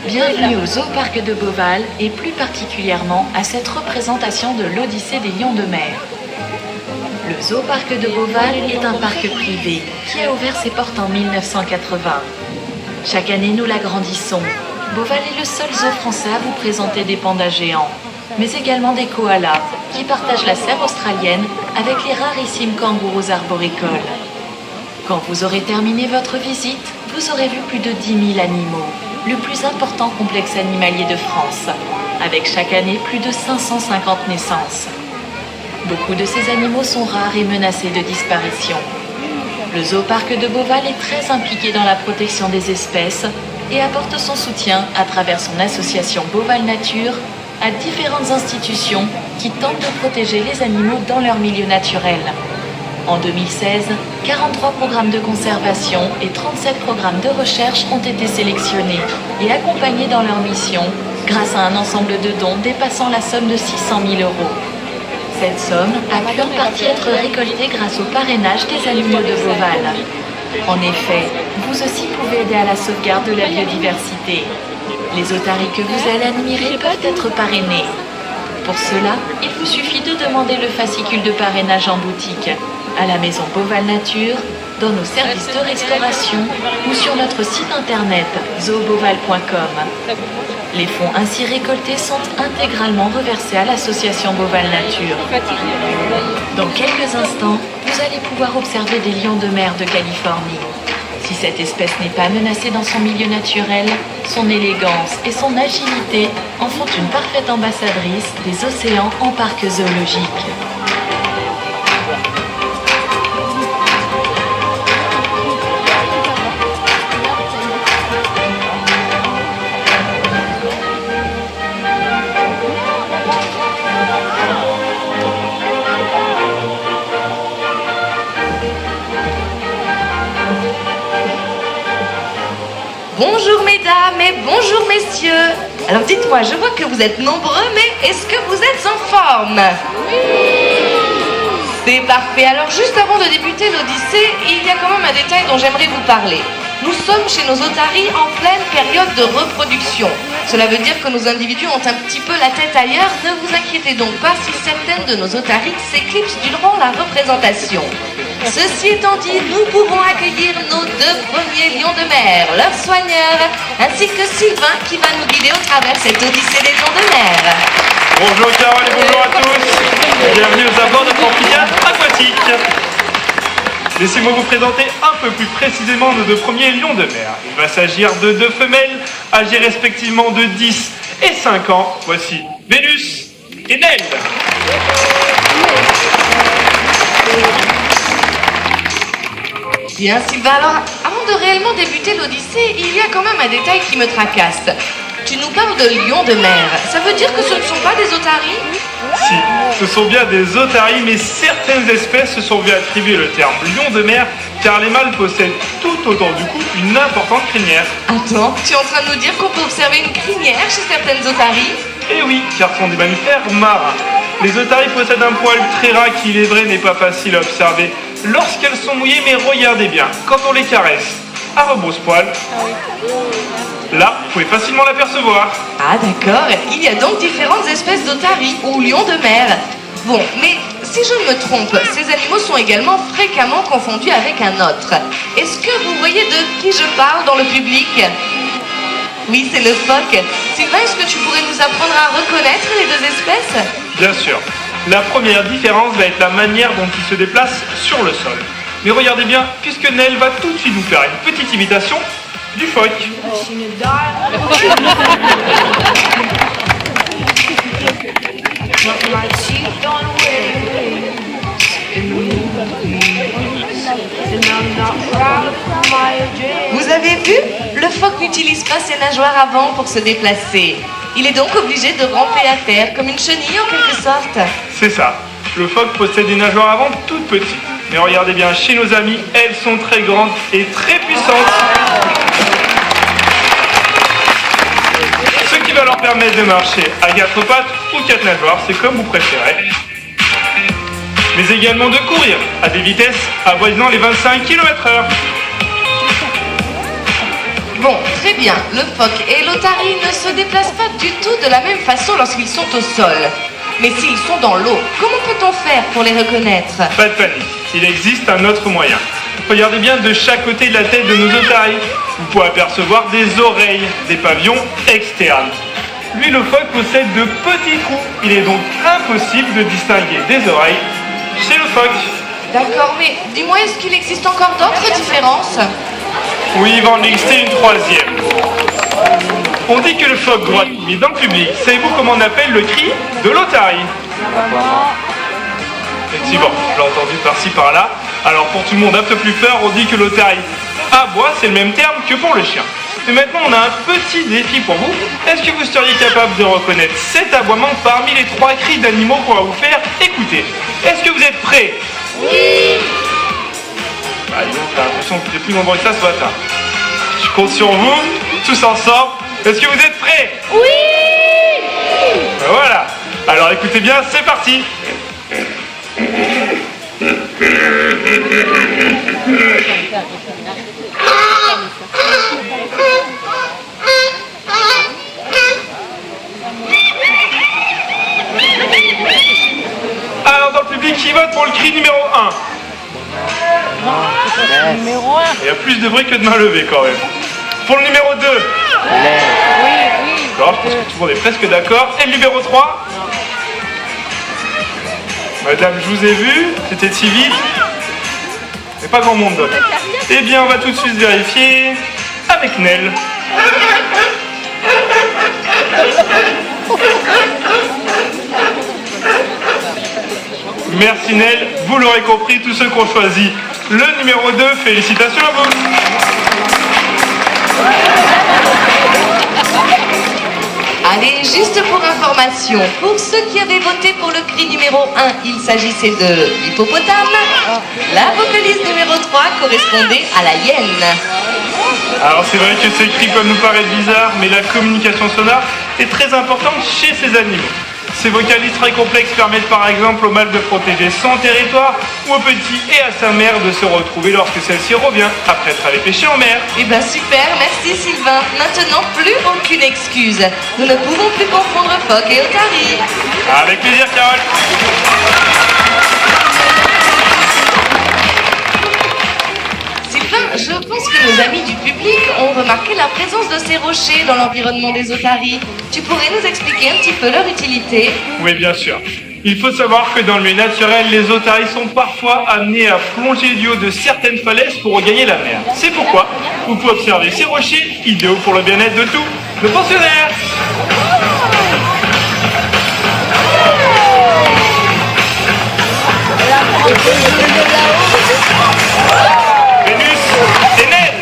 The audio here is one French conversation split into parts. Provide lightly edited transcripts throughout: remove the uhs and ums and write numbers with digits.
Bienvenue au Zoo-Parc de Beauval et plus particulièrement à cette représentation de l'Odyssée des lions de mer. Le Zoo-Parc de Beauval est un parc privé qui a ouvert ses portes en 1980. Chaque année, nous l'agrandissons. Beauval est le seul zoo français à vous présenter des pandas géants, mais également des koalas qui partagent la serre australienne avec les rarissimes kangourous arboricoles. Quand vous aurez terminé votre visite, vous aurez vu plus de 10 000 animaux, le plus important complexe animalier de France, avec chaque année plus de 550 naissances. Beaucoup de ces animaux sont rares et menacés de disparition. Le Zoo-Parc de Beauval est très impliqué dans la protection des espèces et apporte son soutien à travers son association Beauval Nature à différentes institutions qui tentent de protéger les animaux dans leur milieu naturel. En 2016, 43 programmes de conservation et 37 programmes de recherche ont été sélectionnés et accompagnés dans leur mission grâce à un ensemble de dons dépassant la somme de 600 000 €. Cette somme a pu en partie être récoltée grâce au parrainage des animaux de Beauval. En effet, vous aussi pouvez aider à la sauvegarde de la biodiversité. Les otaries que vous allez admirer peuvent être parrainés. Pour cela, il vous suffit de demander le fascicule de parrainage en boutique, à la maison Beauval Nature, dans nos services de restauration ou sur notre site internet zooboval.com. Les fonds ainsi récoltés sont intégralement reversés à l'association Beauval Nature. Dans quelques instants, vous allez pouvoir observer des lions de mer de Californie. Si cette espèce n'est pas menacée dans son milieu naturel, son élégance et son agilité en font une parfaite ambassadrice des océans en parc zoologique. Bonjour mesdames et bonjour messieurs. Alors dites-moi, je vois que vous êtes nombreux, mais est-ce que vous êtes en forme? Oui. C'est parfait. Alors juste avant de débuter l'Odyssée, il y a quand même un détail dont j'aimerais vous parler. Nous sommes chez nos otaries en pleine période de reproduction. Cela veut dire que nos individus ont un petit peu la tête ailleurs. Ne vous inquiétez donc pas si certaines de nos otaries s'éclipsent durant la représentation. Ceci étant dit, nous pouvons accueillir nos 2 premiers lions de mer, leurs soigneurs, ainsi que Sylvain qui va nous guider au travers cette Odyssée des lions de mer. Bonjour Carole et bonjour à tous. Bienvenue aux abords de notre amphithéâtre aquatique. Laissez-moi vous présenter un peu plus précisément nos 2 premiers lions de mer. Il va s'agir de 2 femelles, âgées respectivement de 10 et 5 ans. Voici Vénus et Nell. Bien Sylvain, alors avant de réellement débuter l'Odyssée, il y a quand même un détail qui me tracasse. Tu nous parles de lions de mer, ça veut dire que ce ne sont pas des otaries? Si, ce sont bien des otaries, mais certaines espèces se sont vues attribuer le terme lion de mer car les mâles possèdent tout autour du cou une importante crinière. Attends, tu es en train de nous dire qu'on peut observer une crinière chez certaines otaries? Eh oui, car ce sont des mammifères marins. Les otaries possèdent un poil très ras qui, il est vrai, n'est pas facile à observer lorsqu'elles sont mouillées, mais regardez bien, quand on les caresse à rebrousse-poil, là, vous pouvez facilement l'apercevoir. Ah d'accord, il y a donc différentes espèces d'otaries ou lions de mer. Bon, mais si je ne me trompe, ces animaux sont également fréquemment confondus avec un autre. Est-ce que vous voyez de qui je parle dans le public? Oui, c'est le phoque. Sylvain, est-ce que tu pourrais nous apprendre à reconnaître les 2 espèces? Bien sûr. La première différence va être la manière dont il se déplace sur le sol. Mais regardez bien, puisque Nell va tout de suite vous faire une petite imitation du phoque. Vous avez vu? Le phoque n'utilise pas ses nageoires avant pour se déplacer. Il est donc obligé de ramper à terre comme une chenille en quelque sorte. C'est ça. Le phoque possède des nageoires avant toutes petites. Mais regardez bien, chez nos amis, elles sont très grandes et très puissantes. Ce qui va leur permettre de marcher à 4 pattes ou 4 nageoires, c'est comme vous préférez. Mais également de courir à des vitesses avoisinant les 25 km/h. Bon, très bien. Le phoque et l'otarie ne se déplacent pas du tout de la même façon lorsqu'ils sont au sol. Mais s'ils sont dans l'eau, comment peut-on faire pour les reconnaître? Pas de panique, il existe un autre moyen. Regardez bien de chaque côté de la tête de nos otaries. Vous pouvez apercevoir des oreilles, des pavillons externes. Lui, le phoque possède de petits trous. Il est donc impossible de distinguer des oreilles chez le phoque. D'accord, mais dis-moi, est-ce qu'il existe encore d'autres différences? Oui, il va en exister une troisième. On dit que le phoque grogne, mais dans le public, savez-vous comment on appelle le cri de l'otarie? Effectivement, je l'ai entendu par-ci par-là. Alors pour tout le monde un peu plus peur, on dit que l'otarie aboie, c'est le même terme que pour le chien. Et maintenant, on a un petit défi pour vous. Est-ce que vous seriez capable de reconnaître cet aboiement parmi les 3 cris d'animaux qu'on va vous faire écouter? Est-ce que vous êtes prêts? Oui. Bah, disons, j'ai l'impression que vous êtes plus nombreux que ça ce matin. Je compte sur vous, tous ensemble. Est-ce que vous êtes prêts? Oui. Ben voilà. Alors écoutez bien, c'est parti. Alors dans le public, qui vote pour le cri numéro 1? Il y a plus de bruit que de main levée quand même. Pour le numéro 2? Alors, je pense que tout le monde est presque d'accord. Et le numéro 3? Madame, je vous ai vu, c'était civil. Mais pas grand monde d'autre. Eh bien, on va tout de suite vérifier avec Nel. Merci Nel, vous l'aurez compris, tous ceux qui ont choisi le numéro 2, félicitations à vous. Allez, juste pour information, pour ceux qui avaient voté pour le cri numéro 1, il s'agissait de l'hippopotame. La vocalise numéro 3 correspondait à la hyène. Alors c'est vrai que ces cris peuvent nous paraître bizarres, mais la communication sonore est très importante chez ces animaux. Ces vocalises très complexes permettent par exemple au mâle de protéger son territoire ou au petit et à sa mère de se retrouver lorsque celle-ci revient après être allée pêcher en mer. Eh ben super, merci Sylvain. Maintenant, plus aucune excuse. Nous ne pouvons plus confondre phoque et otarie. Avec plaisir Carole. Sylvain, je pense que nos amis du public ont remarqué la présence de ces rochers dans l'environnement des otaries. Tu pourrais nous expliquer un petit peu leur utilité? Oui, bien sûr. Il faut savoir que dans le milieu naturel, les otaries sont parfois amenées à plonger du haut de certaines falaises pour regagner la mer. C'est pourquoi vous pouvez observer ces rochers, idéaux pour le bien-être de tous nos pensionnaires. Vénus et Nel.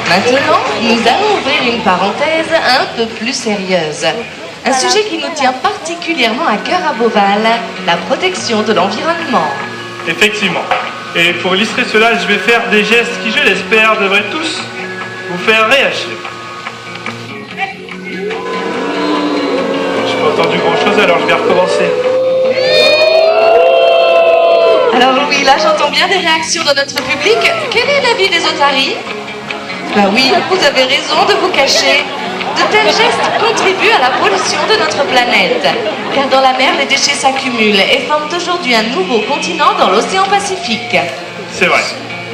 Maintenant, nous allons ouvrir une parenthèse un peu plus sérieuse. Un sujet qui nous tient particulièrement à cœur à Beauval, la protection de l'environnement. Effectivement. Et pour illustrer cela, je vais faire des gestes qui, je l'espère, devraient tous vous faire réagir. Je n'ai pas entendu grand-chose, alors je vais recommencer. Alors oui, là j'entends bien des réactions de notre public. Quel est l'avis des otaries? Bah oui, vous avez raison de vous cacher. De tels gestes contribuent à la pollution de notre planète. Car dans la mer, les déchets s'accumulent et forment aujourd'hui un nouveau continent dans l'océan Pacifique. C'est vrai.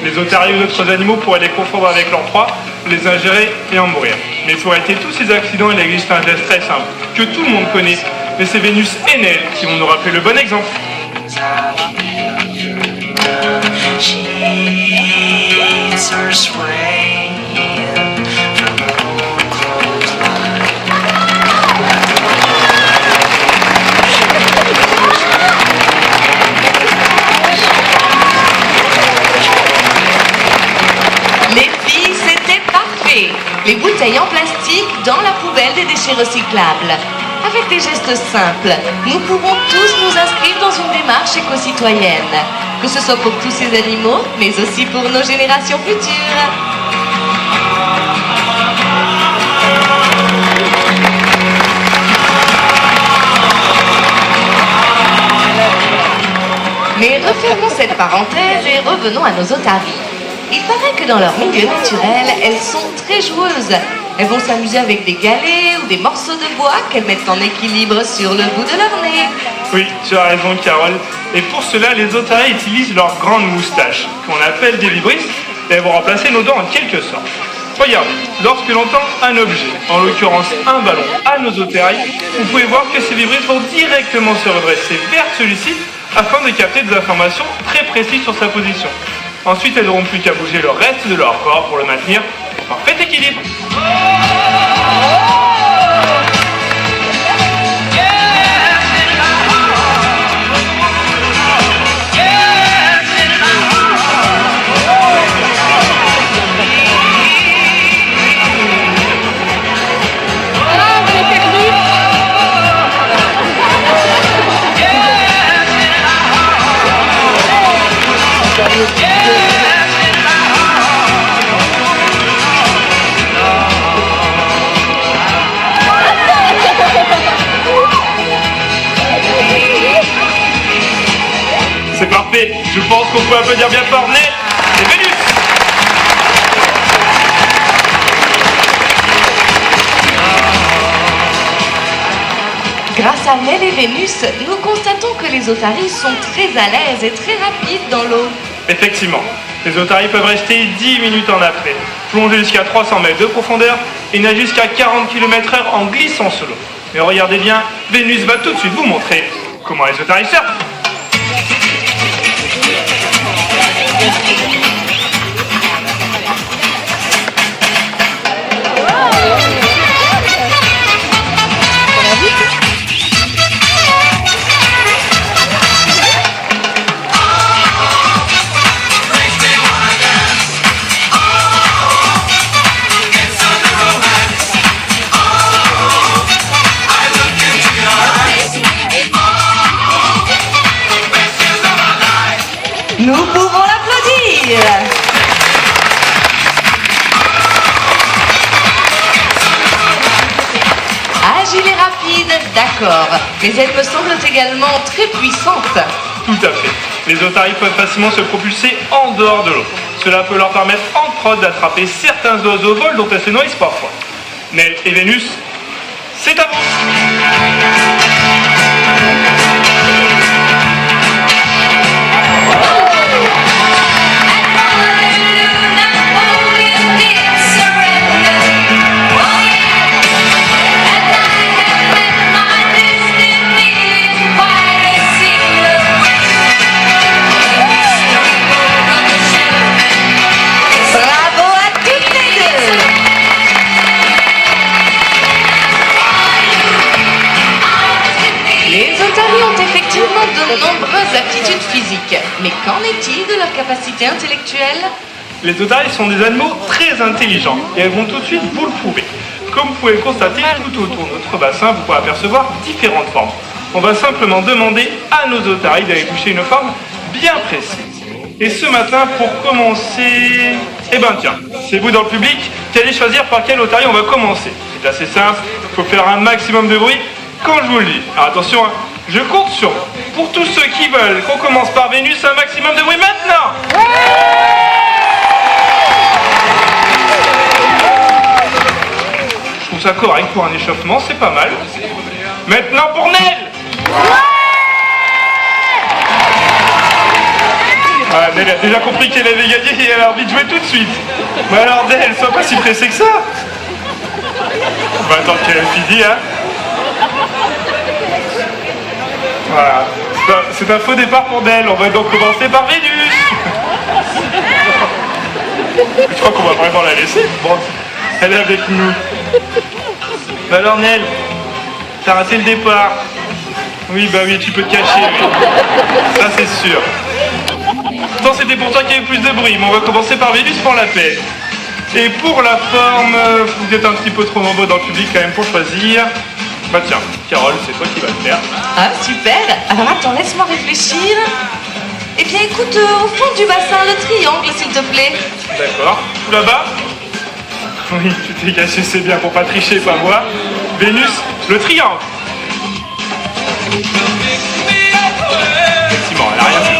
Les otaries ou d'autres animaux pourraient les confondre avec leur proie, les ingérer et en mourir. Mais pour éviter tous ces accidents, il existe un geste très simple, que tout le monde connaît. Mais c'est Vénus et Nel qui vont nous rappeler le bon exemple. Les filles, c'était parfait. Les bouteilles en plastique dans la poubelle des déchets recyclables. Avec des gestes simples, nous pouvons tous nous inscrire dans une démarche éco-citoyenne. Que ce soit pour tous ces animaux, mais aussi pour nos générations futures. Mais refais Fermons cette parenthèse et revenons à nos otaries. Il paraît que dans leur milieu naturel, elles sont très joueuses. Elles vont s'amuser avec des galets ou des morceaux de bois qu'elles mettent en équilibre sur le bout de leur nez. Oui, tu as raison, Carole. Et pour cela, les otaries utilisent leurs grandes moustaches, qu'on appelle des vibrisses, et elles vont remplacer nos dents en quelque sorte. Regardez, lorsque l'on tend un objet, en l'occurrence un ballon, à nos otaries, vous pouvez voir que ces vibrisses vont directement se redresser vers celui-ci afin de capter des informations très précises sur sa position. Ensuite, elles n'auront plus qu'à bouger le reste de leur corps pour le maintenir en parfait équilibre. C'est parfait, je pense qu'on peut applaudir bien fort. Nel et Vénus. Grâce à Nel et Vénus, nous constatons que les otaries sont très à l'aise et très rapides dans l'eau. Effectivement, les otaries peuvent rester 10 minutes en apnée, plonger jusqu'à 300 mètres de profondeur et nager jusqu'à 40 km/h en glissant sous l'eau. Mais regardez bien, Vénus va tout de suite vous montrer comment les otaries surfent. Nous pouvons l'applaudir. Agile et rapide, d'accord, mais elle me semble également très puissante. Tout à fait. Les otaries peuvent facilement se propulser en dehors de l'eau. Cela peut leur permettre entre autres d'attraper certains oiseaux au vol dont elles se nourrissent parfois. Nel et Vénus, c'est à vous. De nombreuses aptitudes physiques. Mais qu'en est-il de leur capacité intellectuelle? Les otaries sont des animaux très intelligents et elles vont tout de suite vous le prouver. Comme vous pouvez le constater, tout autour de notre bassin, vous pouvez apercevoir différentes formes. On va simplement demander à nos otaries d'aller toucher une forme bien précise. Et ce matin, pour commencer... Eh ben tiens, c'est vous dans le public qui allez choisir par quelle otarie on va commencer. C'est assez simple, il faut faire un maximum de bruit quand je vous le dis. Alors attention, hein. Je compte sur vous. Pour tous ceux qui veulent qu'on commence par Vénus, un maximum de bruit maintenant. Je trouve ça correct pour un échauffement, c'est pas mal. Maintenant pour Nel. Ah, Nel a déjà compris qu'elle avait gagné et elle a envie de jouer tout de suite. Mais alors Nel, sois pas si pressée que ça. On va attendre qu'elle finisse, hein. Voilà. C'est un faux départ pour Nel. On va donc commencer par Vénus. Je crois qu'on va vraiment la laisser. Bon, elle est avec nous. Bah alors Nel, t'as raté le départ. Oui, bah oui, tu peux te cacher. Oui. Ça c'est sûr. Pourtant c'était pour toi qu'il y avait plus de bruit. Mais on va commencer par Vénus pour la paix. Et pour la forme, vous êtes un petit peu trop nombreux dans le public quand même pour choisir. Bah tiens, Carole, c'est toi qui vas le faire. Ah, super. Alors attends, laisse-moi réfléchir. Eh bien écoute, au fond du bassin, le triangle, s'il te plaît. D'accord. Tout là-bas? Oui, tu t'es caché, c'est bien pour pas tricher, pas moi. Vénus, le triangle. Effectivement, elle a rien vu.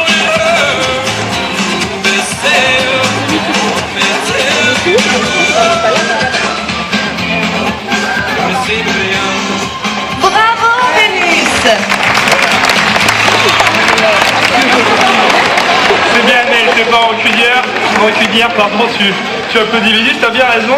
rancunière, pardon, tu applaudis les tu as bien raison.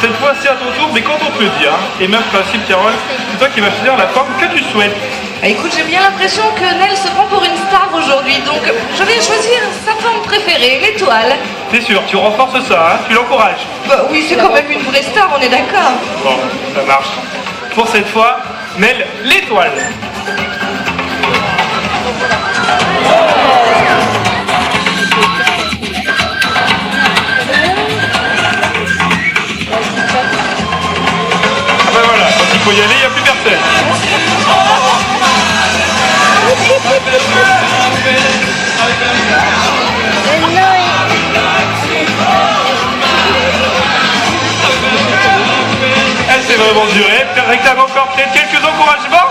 Cette fois, c'est à ton tour, mais quand on te le dit, hein. Et même principe, Carole, c'est toi qui vas choisir la forme que tu souhaites. Ah, écoute, j'ai bien l'impression que Nel se prend pour une star aujourd'hui, donc je vais choisir sa forme préférée, l'étoile. C'est sûr, tu renforces ça, hein, tu l'encourages. Bah oui, c'est quand même une vraie star, on est d'accord. Bon, ça marche. Pour cette fois, Nel, l'étoile. Ben voilà, quand il faut y aller, il n'y a plus personne. Elle s'est vraiment durée, elle réclame encore peut-être quelques encouragements.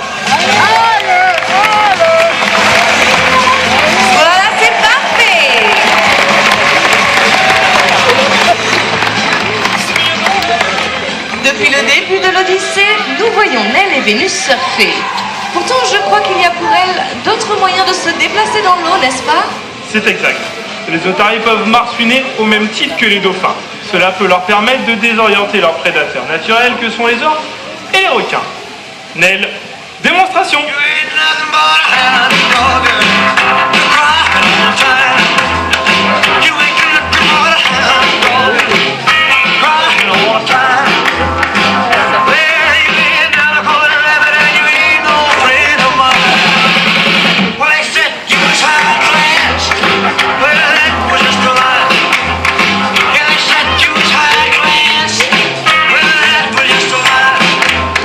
Voilà, c'est parfait. Depuis le début de l'Odyssée, nous voyons Nel et Vénus surfer. Pourtant, je crois qu'il y a pour elles d'autres moyens de se déplacer dans l'eau, n'est-ce pas? C'est exact. Les otaries peuvent marsouiner au même titre que les dauphins. Cela peut leur permettre de désorienter leurs prédateurs naturels que sont les orques et les requins. Nel, démonstration.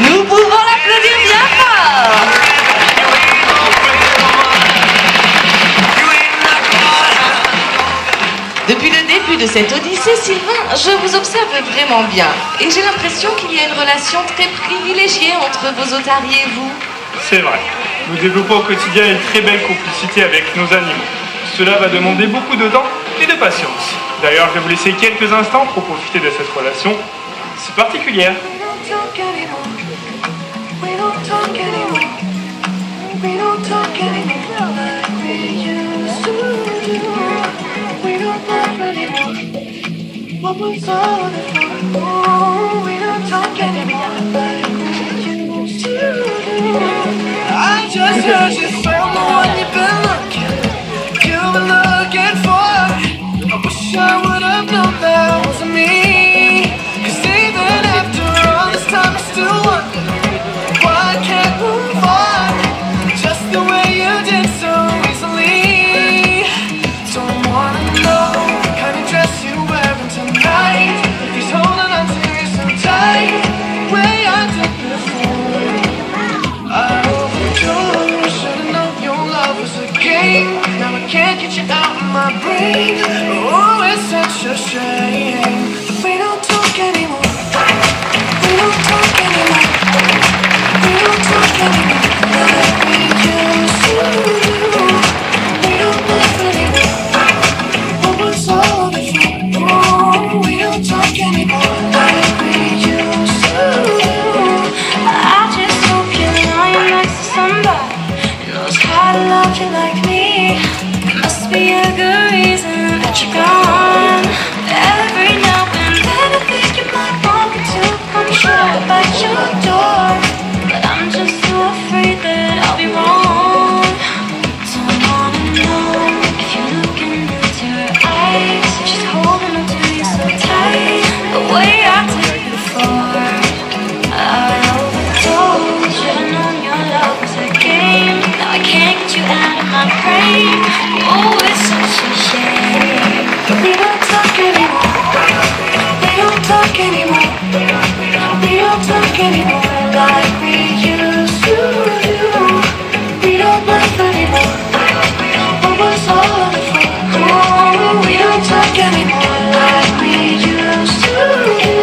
Nous pouvons l'applaudir bien fort. Depuis le début de cette odyssée, Sylvain, je vous observe vraiment bien. Et j'ai l'impression qu'il y a une relation très privilégiée entre vos otaries et vous. C'est vrai. Nous développons au quotidien une très belle complicité avec nos animaux. Cela va demander beaucoup de temps et de patience. D'ailleurs, je vais vous laisser quelques instants pour profiter de cette relation si particulière. I just heard you found the one you've been looking for. I wish I would have known that wasn't me. 'Cause even after all this time I still wonder why I can't move on just the way you did so easily. Don't wanna know the kind of dress you're wearing tonight. If he's holding on to you so tight, the way I did before. I overdosed, should've known your love was a game. Now I can't get you out of my brain. Oh, it's such a shame. We don't talk anymore. We don't talk anymore. We don't talk anymore like we used to. We don't laugh anymore. What was all before? Oh, we don't talk anymore like we used to. I just hope you know you're next to somebody who knows how to love you like me. Must be a good reason that you're gone. Every now and then I think you might want me to come show up at your door, but I'm just too afraid that I'll be wrong. So I wanna know if you're looking into her eyes, she's holding on to you so tight, the way I did before. I overdosed, should've known your love was a game. Now I can't get you out of my brain. Oh, it's such a shame. We don't talk anymore. We don't talk anymore. We don't talk anymore like we used to do. We don't laugh anymore. What was all before? Oh, we don't talk anymore like we used to do.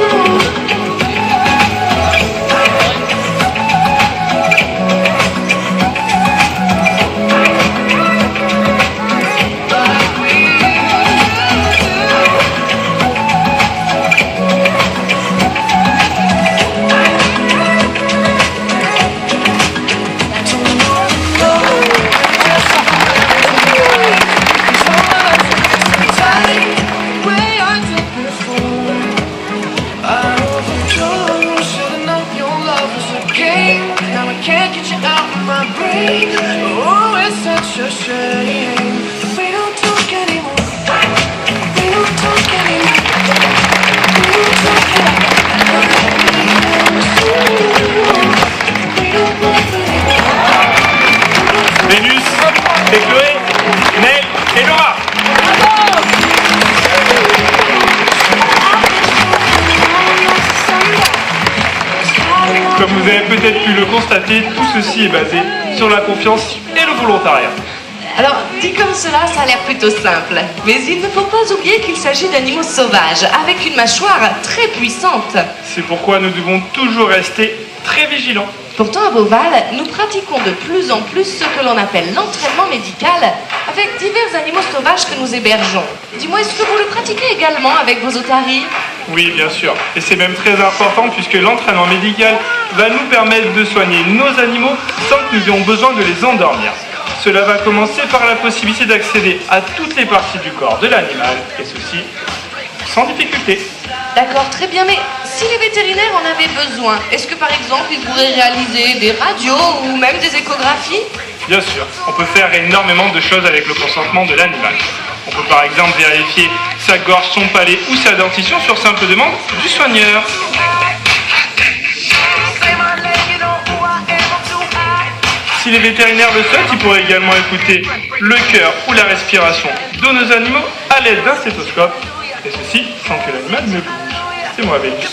just saying. We don't talk anymore. We don't talk anymore. We don't talk anymore. We don't talk anymore. Vénus, et Chloé, Nel et Laura. Comme vous avez peut-être pu le constater, tout ceci est basé sur la confiance et le volontariat. Alors, dit comme cela, ça a l'air plutôt simple. Mais il ne faut pas oublier qu'il s'agit d'animaux sauvages, avec une mâchoire très puissante. C'est pourquoi nous devons toujours rester très vigilants. Pourtant, à Beauval, nous pratiquons de plus en plus ce que l'on appelle l'entraînement médical avec divers animaux sauvages que nous hébergeons. Dis-moi, est-ce que vous le pratiquez également avec vos otaries? Oui, bien sûr. Et c'est même très important puisque l'entraînement médical va nous permettre de soigner nos animaux sans que nous ayons besoin de les endormir. Cela va commencer par la possibilité d'accéder à toutes les parties du corps de l'animal, et ceci sans difficulté. D'accord, très bien, mais si les vétérinaires en avaient besoin, est-ce que par exemple ils pourraient réaliser des radios ou même des échographies? Bien sûr, on peut faire énormément de choses avec le consentement de l'animal. On peut par exemple vérifier sa gorge, son palais ou sa dentition sur simple demande du soigneur. Si les vétérinaires le souhaitent, ils pourraient également écouter le cœur ou la respiration de nos animaux à l'aide d'un stéthoscope, et ceci sans que l'animal ne bouge. C'est moi, Vénus.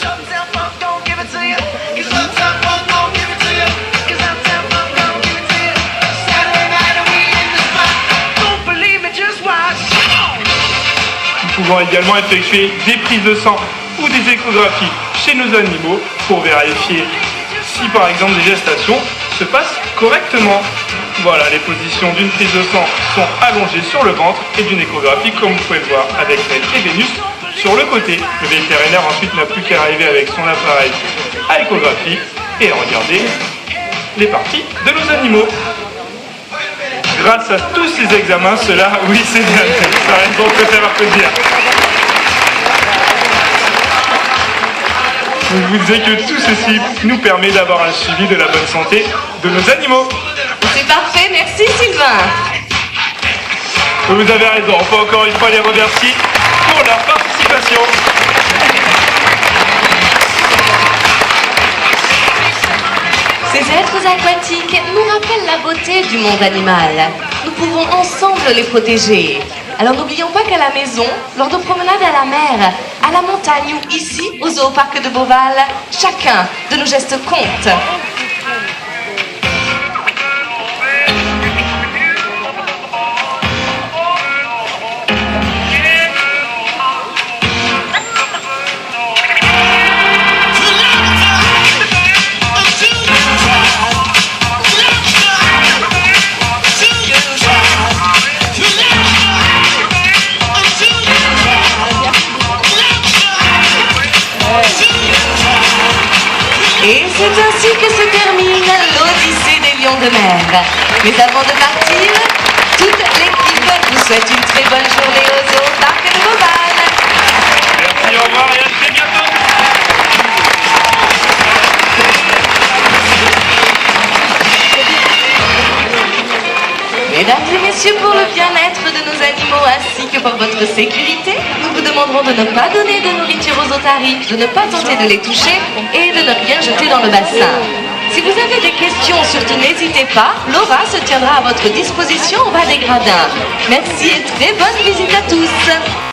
Nous pouvons également effectuer des prises de sang ou des échographies chez nos animaux pour vérifier si par exemple des gestations se passent correctement. Voilà, les positions d'une prise de sang sont allongées sur le ventre et d'une échographie comme vous pouvez le voir avec Nel et Vénus sur le côté. Le vétérinaire ensuite n'a plus qu'à arriver avec son appareil à échographie et à regarder les parties de nos animaux. Grâce à tous ces examens, cela, oui c'est bien, ça reste donc que faire plaisir. Je vous disais que tout ceci nous permet d'avoir un suivi de la bonne santé de nos animaux. C'est parfait, merci Sylvain. Vous avez raison, on peut encore une fois les remercier pour leur participation. Ces êtres aquatiques nous rappellent la beauté du monde animal. Nous pouvons ensemble les protéger. Alors n'oublions pas qu'à la maison, lors de promenades à la mer, à la montagne ou ici, au Zooparc de Beauval, chacun de nos gestes compte. Et c'est ainsi que se termine l'Odyssée des lions de mer. Mais avant de partir, toute l'équipe vous souhaite une très bonne journée au Zooparc de Beauval. Merci, au revoir et à très bientôt. Mesdames et messieurs, pour le bien-être de nos animaux ainsi que pour votre sécurité, nous vous demanderons de ne pas donner de nourriture aux otaries, de ne pas tenter de les toucher et de ne rien jeter dans le bassin. Si vous avez des questions, surtout n'hésitez pas, Laura se tiendra à votre disposition au bas des gradins. Merci et très bonne visite à tous.